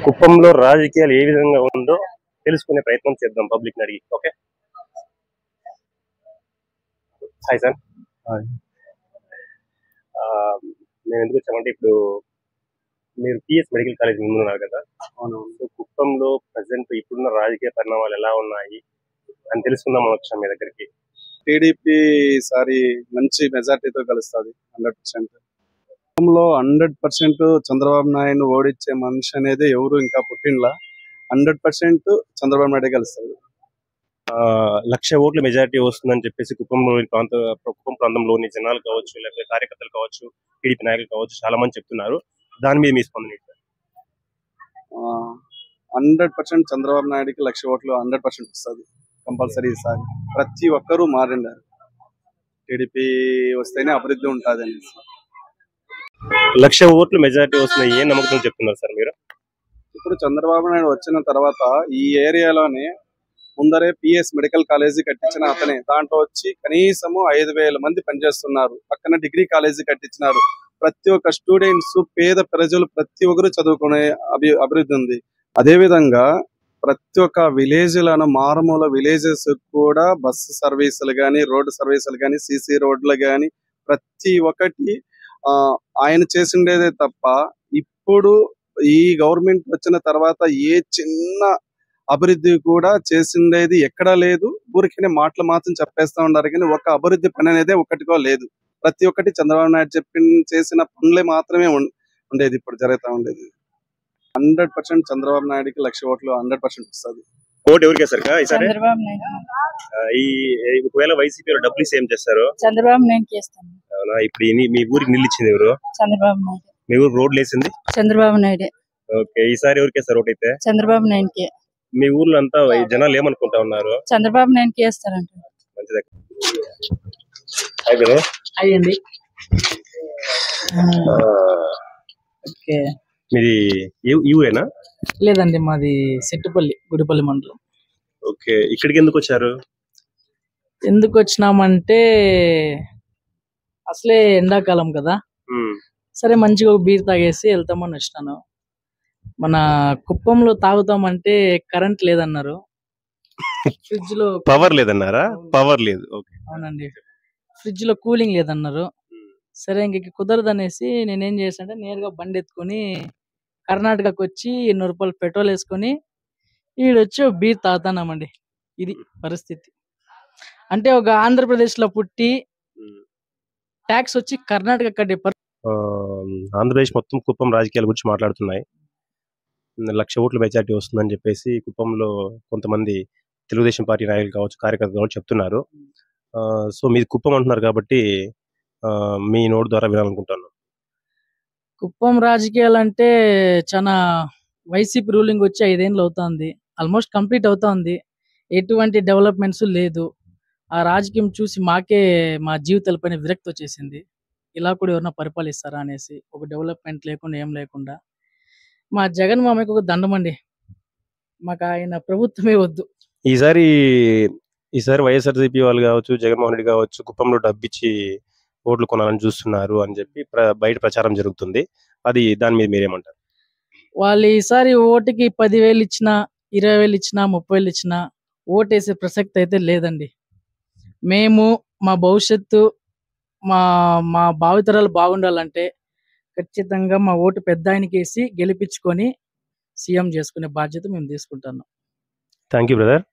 కుప్పంలో రాజకీయాలు ఏ విధంగా ఉందో తెలుసుకునే ప్రయత్నం చేద్దాం పబ్లిక్ అడిగి. Okay, hi sir. మేము ఎందుకు వచ్చామంటే ఇప్పుడు మీరు పిఎస్ మెడికల్ కాలేజ్ ముందు ఉన్నారు కదా. అవును. సో కుప్పంలో ప్రజెంట్ ఇప్పుడున్న రాజకీయ పరిణామాలు ఎలా ఉన్నాయి అని తెలుసుకుందాం వచ్చాం మీ దగ్గరికి. టీడీపీ సారి మంచి మెజార్టీతో గెలుస్తుంది 100%. కుప్పంలో 100% చంద్రబాబు నాయుడు ఓడించే మనిషి అనేది ఎవరు ఇంకా పుట్టినలా. 100% చంద్రబాబు నాయుడు గెలుస్తాడు. 1,00,000 ఓట్ల మెజారిటీ వస్తుందని చెప్పేసి కుప్పం ప్రాంతంలోని జనాలు కావచ్చు, లేకపోతే కార్యకర్తలు కావచ్చు, టీడీపీ నాయకులు కావచ్చు, చాలా మంది చెప్తున్నారు. దాని మీద మీ స్పందన ఏంటి? 100% చంద్రబాబు నాయుడుకి 1,00,000 ఓట్లు 100% వస్తుంది కంపల్సరీ. ఈసారి ప్రతి ఒక్కరూ మారిండారు. టీడీపీ వస్తేనే అభివృద్ధి ఉంటుంది అనేసి 1,00,000 ఓట్ల మెజారిటీ వస్తున్నాయి ఏ నమ్మకంతో చెప్తున్నారు సార్ మీరు? ఇప్పుడు చంద్రబాబు నాయుడు వచ్చిన తర్వాత ఈ ఏరియాలోనే ముందరే పిఎస్ మెడికల్ కాలేజీ కట్టించిన అతనే. దాంట్లో వచ్చి కనీసము 5,000 మంది పనిచేస్తున్నారు. పక్కన డిగ్రీ కాలేజీ కట్టించినారు. ప్రతి ఒక్క స్టూడెంట్స్, పేద ప్రజలు ప్రతి ఒక్కరు చదువుకునే అభివృద్ధి ఉంది. అదే విధంగా ప్రతి ఒక్క విలేజ్లను, మారుమూల విలేజెస్ కూడా బస్సు సర్వీసులు కానీ, రోడ్డు సర్వీసులు కానీ, సీసీ రోడ్లు కానీ ప్రతి ఒక్కటి ఆయన చేసిండేదే తప్ప ఇప్పుడు ఈ గవర్నమెంట్ వచ్చిన తర్వాత ఏ చిన్న అభివృద్ధి కూడా చేసిండేది ఎక్కడా లేదు. ఊరికనే మాటలు మాత్రం చెప్పేస్తా ఉన్నారు కానీ ఒక అభివృద్ధి పని అనేది ఒకటిగా లేదు. ప్రతి ఒక్కటి చంద్రబాబు నాయుడు చేసిన పనులే మాత్రమే ఉండేది ఇప్పుడు జరుగుతూ ఉండేది. 100% చంద్రబాబు నాయుడుకి 1,00,000 ఓట్లు 100% వస్తుంది. ఓటు ఎవరికి సార్? చంద్రబాబు నాయుడు. ఒకవేళ వైసీపీలో డబ్బులు ఇస్తే ఏం చేస్తారు? చంద్రబాబు నాయుడుకి వేస్తాను. అవునా? ఇప్పుడు మీ ఊరికి నిల్లు ఇచ్చింది ఎవరు? చంద్రబాబు నాయుడు. మీ ఊరు రోడ్లు వేసింది చంద్రబాబు నాయుడే. ఓకే, ఈసారి ఎవరికి వేస్తారు ఓటు అయితే? చంద్రబాబు నాయుడుకి. మీ ఊర్లో అంతా జనాలు ఏమనుకుంటా ఉన్నారు? చంద్రబాబు నాయుడుకి వేస్తారంట. మంచిదే. Hi brother. హాయ్ అండి. ఓకే, మీది ఈ ఊరేనా? లేదండి, మాది సెట్టుపల్లి, గుడిపల్లి మండలం. ఓకే, ఇక్కడికి ఎందుకు వచ్చారు? ఎందుకు వచ్చినామంటే అసలే ఎండాకాలం కదా, సరే మంచిగా ఒక బీర్ తాగేసి వెళ్తామని వచ్చినాను. మన కుప్పంలో తాగుతామంటే కరెంట్ లేదన్నారు. ఫ్రిడ్జ్ లో పవర్ లేదన్నారా? పవర్ లేదు. ఓకే, అవునండి, ఫ్రిడ్జ్ లో కూలింగ్ లేదన్నారు. సరే ఇంక కుదరదనేసి నేనేం చేశానంటే నేరుగా బండి ఎత్తుకొని కర్ణాటకకు వచ్చి 200 రూపాయలు పెట్రోల్ వేసుకొని ఈడొచ్చి బీర్ తాగుతానామండి. ఇది పరిస్థితి. అంటే ఒక ఆంధ్రప్రదేశ్ లో పుట్టి ట్యాక్స్ వచ్చి కర్ణాటక కట్టే ఆంధ్రప్రదేశ్ మొత్తం కుప్పం రాజకీయాల గురించి మాట్లాడుతున్నాయి. 1,00,000 ఓట్ల మెజారిటీ వస్తుందని చెప్పేసి కుప్పంలో కొంతమంది తెలుగుదేశం పార్టీ నాయకులు కావచ్చు, కార్యకర్తలు కావచ్చు చెప్తున్నారు. సో మీది కుప్పం అంటున్నారు కాబట్టి మీ నోటు ద్వారా వినాలనుకుంటాను. కుప్పం రాజకీయాలు అంటే చాలా వైసీపీ రూలింగ్ వచ్చి 5 ఏళ్ళు అవుతుంది, ఆల్మోస్ట్ కంప్లీట్ అవుతుంది. ఎటువంటి డెవలప్మెంట్స్ లేదు. ఆ రాజకీయం చూసి మాకే మా జీవితాలపైన విరక్తి వచ్చేసింది. ఇలా కూడా ఎవరన్నా పరిపాలిస్తారా అనేసి, ఒక డెవలప్మెంట్ లేకుండా ఏం లేకుండా. మా జగన్ మామయ్యకు ఒక దండమండి, మాకు ఆయన ప్రభుత్వమే వద్దు. ఈసారి వైఎస్ఆర్సీపీ వాళ్ళు కావచ్చు, జగన్మోహన్ రెడ్డి కావచ్చు కుప్పంలో డబ్బిచ్చి ఓట్లు కొనాలని చూస్తున్నారు అని చెప్పి బయట ప్రచారం జరుగుతుంది. దాని మీద మీరేమంటారు? వాళ్ళు ఈసారి ఓటుకి 10,000 ఇచ్చినా, 20,000 ఇచ్చినా, 30,000 ఇచ్చినా ఓటేసే ప్రసక్తి అయితే లేదండి. మేము మా భవిష్యత్తు, మా భావితరాలు బాగుండాలంటే ఖచ్చితంగా మా ఓటు పెద్ద ఆయనకి వేసి గెలిపించుకొని సీఎం చేసుకునే బాధ్యత మేము తీసుకుంటున్నాం. Thank you brother.